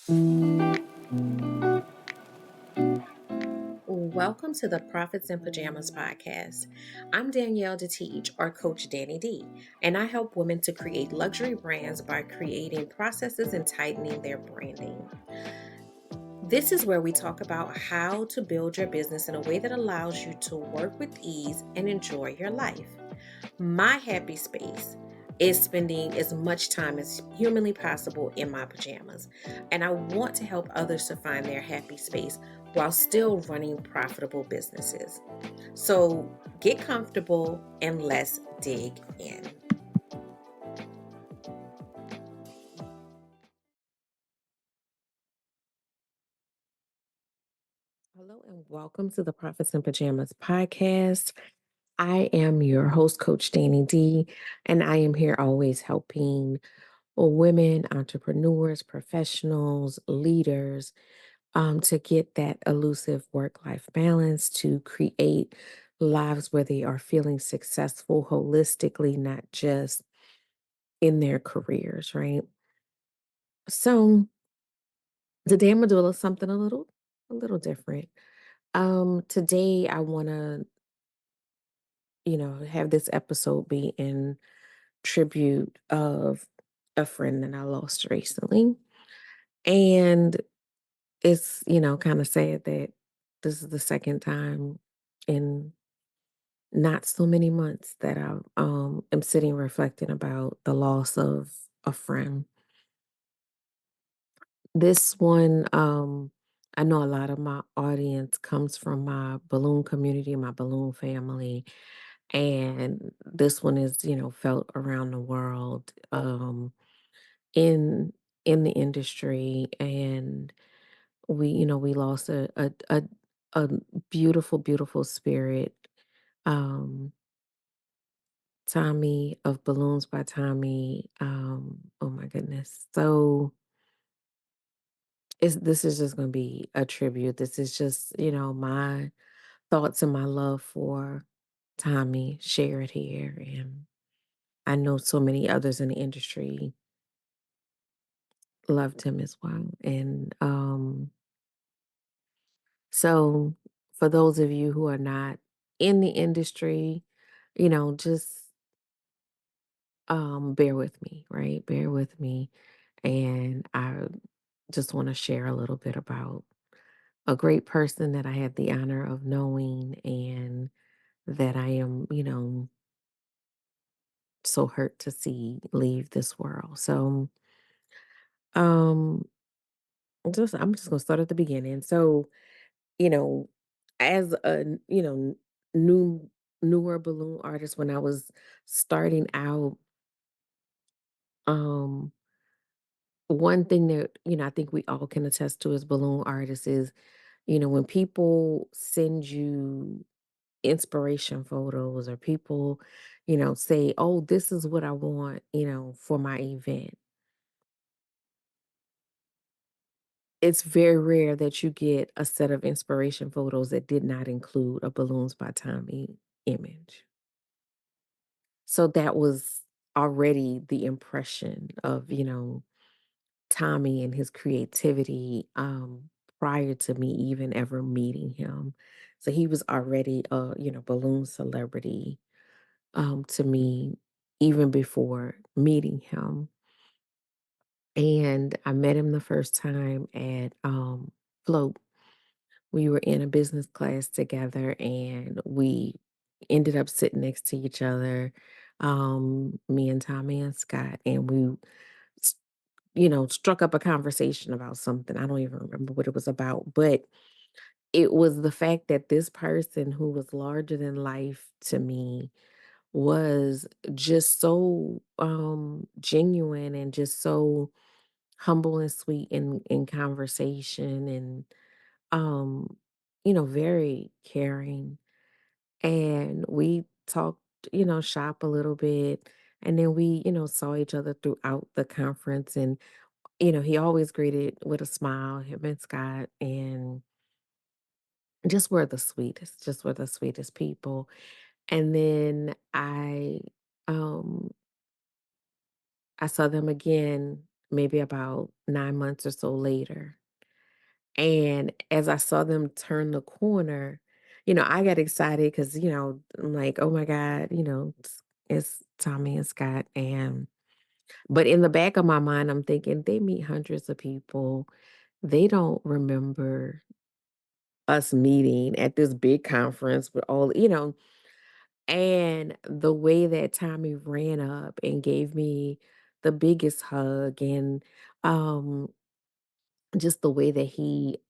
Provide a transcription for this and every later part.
Welcome to the Profits in Pajamas podcast. I'm Danielle D, or Coach Danny D, and I help women to create luxury brands by creating processes and tightening their branding. This is where we talk about how to build your business in a way that allows you to work with ease and enjoy your life. My happy space is spending as much time as humanly possible in my pajamas. And I want to help others to find their happy space while still running profitable businesses. So get comfortable and let's dig in. Hello and welcome to the Profits in Pajamas podcast. I am your host, Coach Danny D, and I am here always helping women, entrepreneurs, professionals, leaders to get that elusive work life balance, to create lives where they are feeling successful holistically, not just in their careers, right? So today I'm gonna do a little something a little different. Today I wanna, have this episode be in tribute of a friend that I lost recently. And it's, kind of sad that this is the second time in not so many months that I am sitting reflecting about the loss of a friend. This one, I know a lot of my audience comes from my balloon community, my balloon family, and this one is, felt around the world, in the industry, and we lost a beautiful, beautiful spirit. Um, Tommy of Balloons by Tommy. Oh my goodness. So this is just gonna be a tribute. This is just, my thoughts and my love for Tommy shared here. And I know so many others in the industry loved him as well. And so for those of you who are not in the industry, just bear with me, right? Bear with me. And I just want to share a little bit about a great person that I had the honor of knowing and that I am, so hurt to see leave this world. So, um, I'm just gonna start at the beginning. So, you know, as a new newer balloon artist, when I was starting out, um, one thing that I think we all can attest to as balloon artists is, when people send you inspiration photos, or people, say, "Oh, this is what I want, for my event." It's very rare that you get a set of inspiration photos that did not include a Balloons by Tommy image. So that was already the impression of, Tommy and his creativity, prior to me even ever meeting him. So he was already a, balloon celebrity, to me even before meeting him. And I met him the first time at Float. We were in a business class together and we ended up sitting next to each other, me and Tommy and Scott, and we, s- struck up a conversation about something. I don't even remember what it was about, but it was the fact that this person who was larger than life to me was just so genuine and just so humble and sweet in conversation, and um, very caring. And we talked, shop a little bit. And then we, saw each other throughout the conference. And, he always greeted with a smile, him and Scott, and just were the sweetest people. And then um I saw them again maybe about 9 months or so later. And as I saw them turn the corner, I got excited because, I'm like, "Oh my god," it's Tommy and Scott, and but in the back of my mind, I'm thinking, "They meet hundreds of people. They don't remember us meeting at this big conference with all." And the way that Tommy ran up and gave me the biggest hug and, um, just the way that he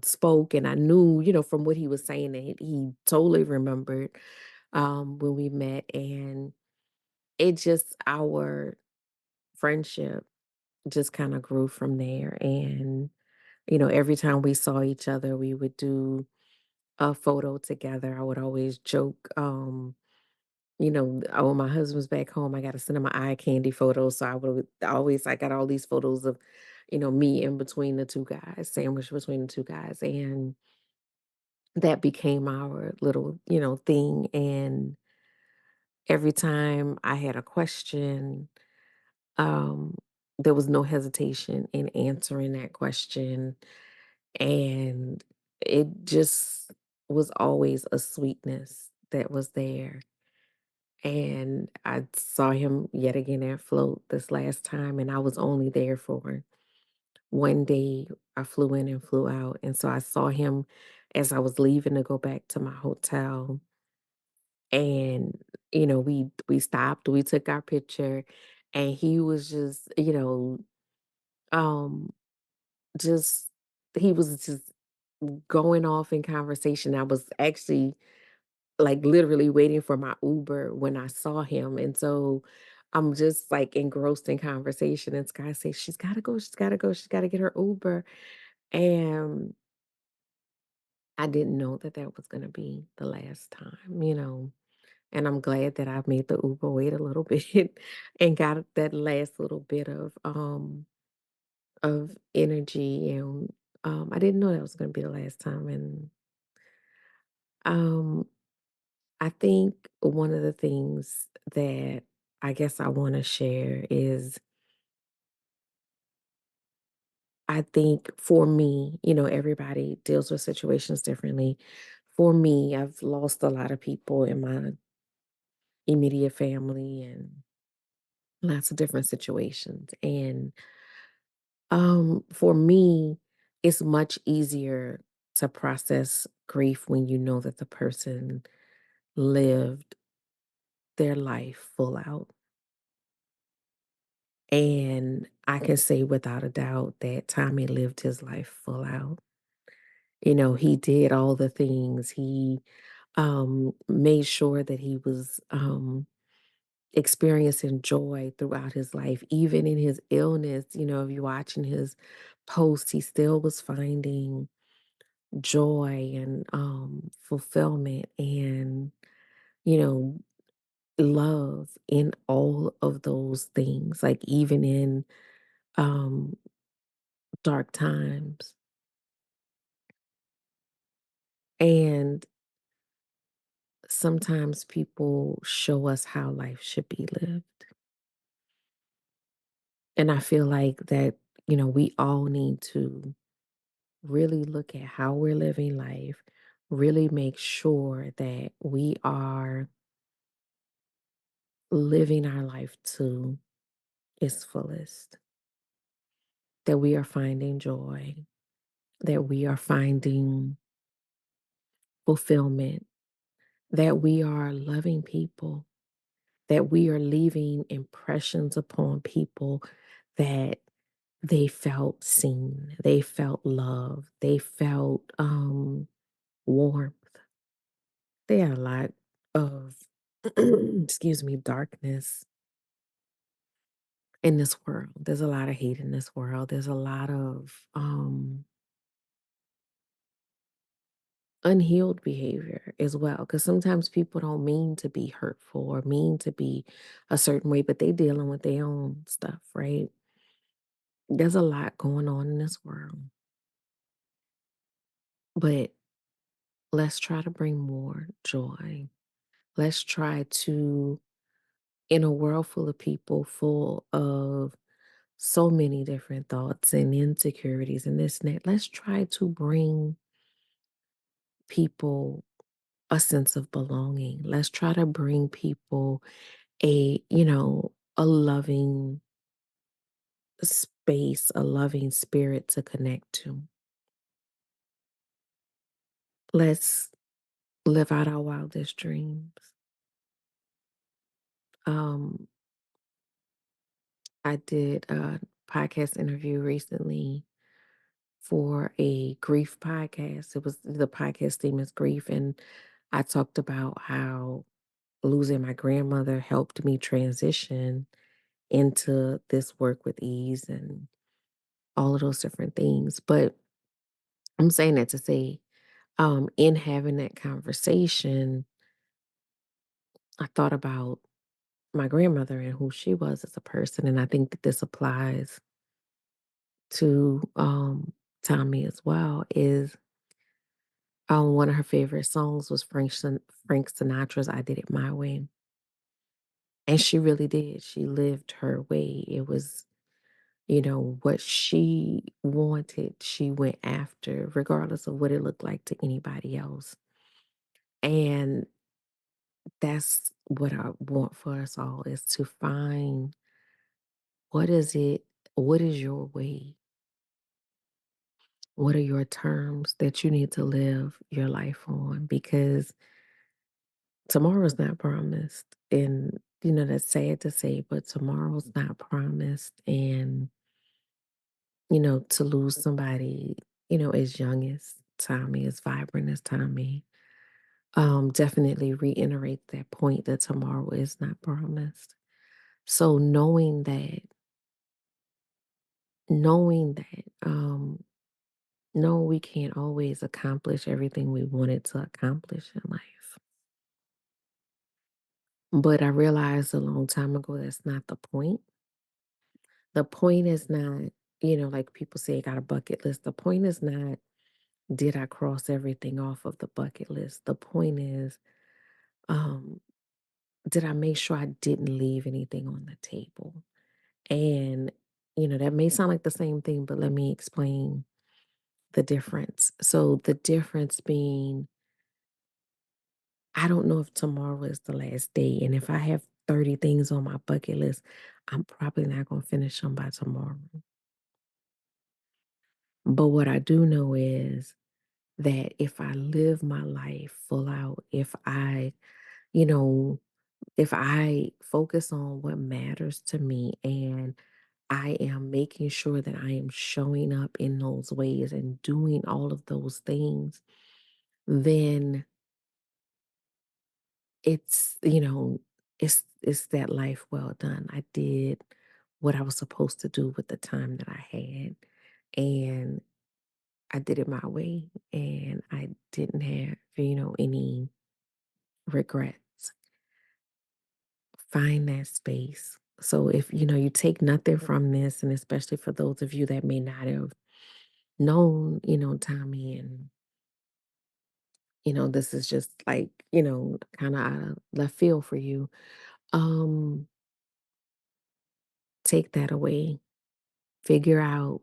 spoke, and I knew, from what he was saying that he totally remembered when we met, and it just our friendship just kind of grew from there. And every time we saw each other, we would do a photo together. I would always joke, oh, my husband's back home. I got to send him my eye candy photos. So I got all these photos of, me in between the two guys, sandwiched between the two guys. And that became our little, thing. And every time I had a question, um, there was no hesitation in answering that question. And it just was always a sweetness that was there. And I saw him yet again at Float this last time, and I was only there for one day. I flew in and flew out. And so I saw him as I was leaving to go back to my hotel. And, we stopped, we took our picture, and he was just, um, just he was just going off in conversation. I was actually like literally waiting for my Uber when I saw him. And so I'm just like engrossed in conversation. And Sky says, "She's gotta go, she's gotta go, she's gotta get her Uber." And I didn't know that that was gonna be the last time. And I'm glad that I made the Uber wait a little bit and got that last little bit of energy. And I didn't know that was gonna be the last time. And um I think one of the things that I guess I want to share is I think for me, everybody deals with situations differently. For me, I've lost a lot of people in my immediate family and lots of different situations. And for me, it's much easier to process grief when you know that the person lived their life full out. And I can say without a doubt that Tommy lived his life full out. He did all the things. He made sure that he was experiencing joy throughout his life, even in his illness. If you're watching his posts, he still was finding joy and fulfillment and, you know, love in all of those things, like even in um, dark times. And sometimes people show us how life should be lived. And I feel like that, we all need to really look at how we're living life, really make sure that we are living our life to its fullest, that we are finding joy, that we are finding fulfillment, that we are loving people, that we are leaving impressions upon people that they felt seen, they felt love, they felt warmth. There are a lot of excuse me, darkness in this world. There's a lot of hate in this world. There's a lot of unhealed behavior as well. Because sometimes people don't mean to be hurtful or mean to be a certain way, but they dealing with their own stuff, right? There's a lot going on in this world. But let's try to bring more joy. Let's try to in a world full of people, full of so many different thoughts and insecurities and this and that, let's try to bring people a sense of belonging. Let's try to bring people a loving space, a loving spirit to connect to. Let's live out our wildest dreams. Um, I did a podcast interview recently for a grief podcast. It was the podcast theme is grief, and I talked about how losing my grandmother helped me transition into this work with ease and all of those different things. But I'm saying that to say, in having that conversation, I thought about my grandmother and who she was as a person. And I think that this applies to Tommy as well, is one of her favorite songs was Frank Sinatra's I Did It My Way. And she really did. She lived her way. It was, what she wanted, she went after, regardless of what it looked like to anybody else. And that's what I want for us all, is to find what is it, what is your way? What are your terms that you need to live your life on? Because tomorrow's not promised. And, that's sad to say, but tomorrow's not promised. And, to lose somebody, as young as Tommy, as vibrant as Tommy, definitely reiterate that point that tomorrow is not promised. So knowing that, no, we can't always accomplish everything we wanted to accomplish in life. But I realized a long time ago that's not the point. The point is not, like people say, I got a bucket list. The point is not, did I cross everything off of the bucket list? The point is, um, did I make sure I didn't leave anything on the table? And, that may sound like the same thing, but let me explain the difference. So the difference being, I don't know if tomorrow is the last day. And if I have 30 things on my bucket list, I'm probably not going to finish them by tomorrow. But what I do know is that if I live my life full out, you know, if I focus on what matters to me and I am making sure that I am showing up in those ways and doing all of those things, then it's that life well done. I did what I was supposed to do with the time that I had, and I did it my way, and I didn't have, any regrets. Find that space. So if you take nothing from this, and especially for those of you that may not have known, Tommy, and this is just like, kind of out of left field for you. Um, take that away. Figure out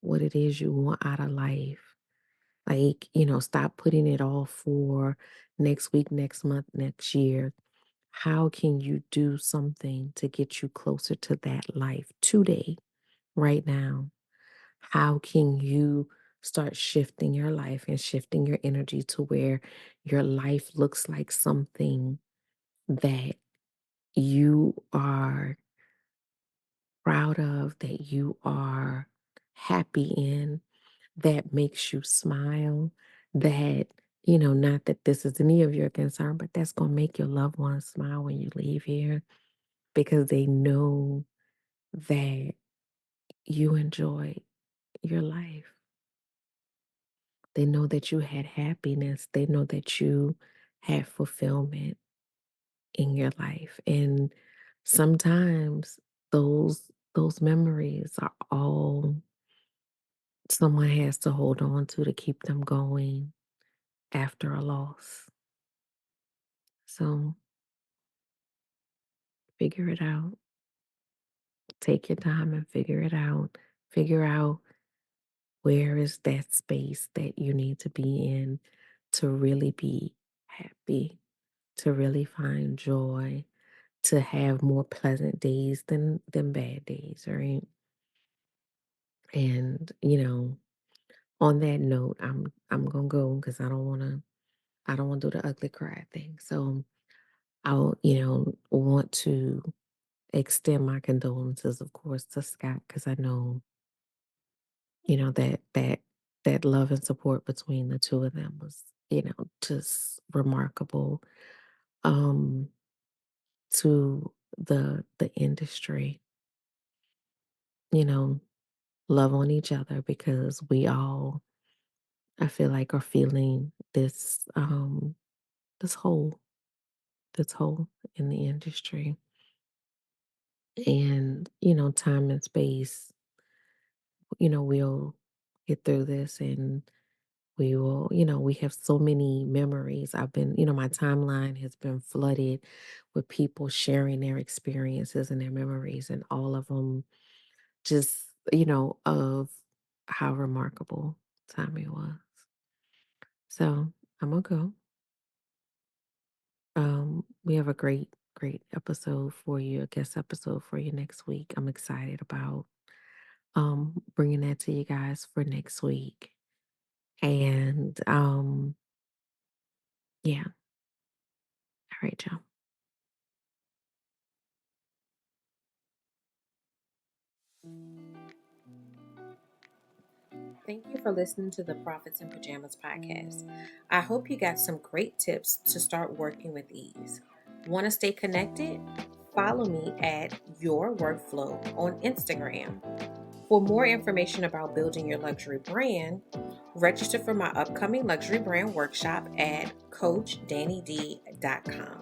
what it is you want out of life. Like, stop putting it all for next week, next month, next year. How can you do something to get you closer to that life today, right now? How can you start shifting your life and shifting your energy to where your life looks like something that you are proud of, that you are happy in, that makes you smile, that, not that this is any of your concern, but that's going to make your loved ones smile when you leave here because they know that you enjoy your life. They know that you had happiness. They know that you had fulfillment in your life. And sometimes those memories are all someone has to hold on to keep them going after a loss. So figure it out. Take your time and figure it out. Figure out where is that space that you need to be in to really be happy, to really find joy, to have more pleasant days than bad days, right? And on that note, I'm gonna go because I don't want to do the ugly cry thing. So I'll want to extend my condolences, of course, to Scott because I know that love and support between the two of them was just remarkable. Um, to the industry, you know, love on each other because we all I feel like are feeling this hole this hole in the industry. And, time and space, we'll get through this and we have so many memories. My timeline has been flooded with people sharing their experiences and their memories, and all of them just, of how remarkable Tommy was. So I'm gonna go. We have a great episode for you, a guest episode for you next week. I'm excited about bringing that to you guys for next week. And yeah, all right, y'all. Thank you for listening to the Profits in Pajamas podcast. I hope you got some great tips to start working with ease. Want to stay connected? Follow me at Your Workflow on Instagram. For more information about building your luxury brand, register for my upcoming luxury brand workshop at CoachDanniD.com.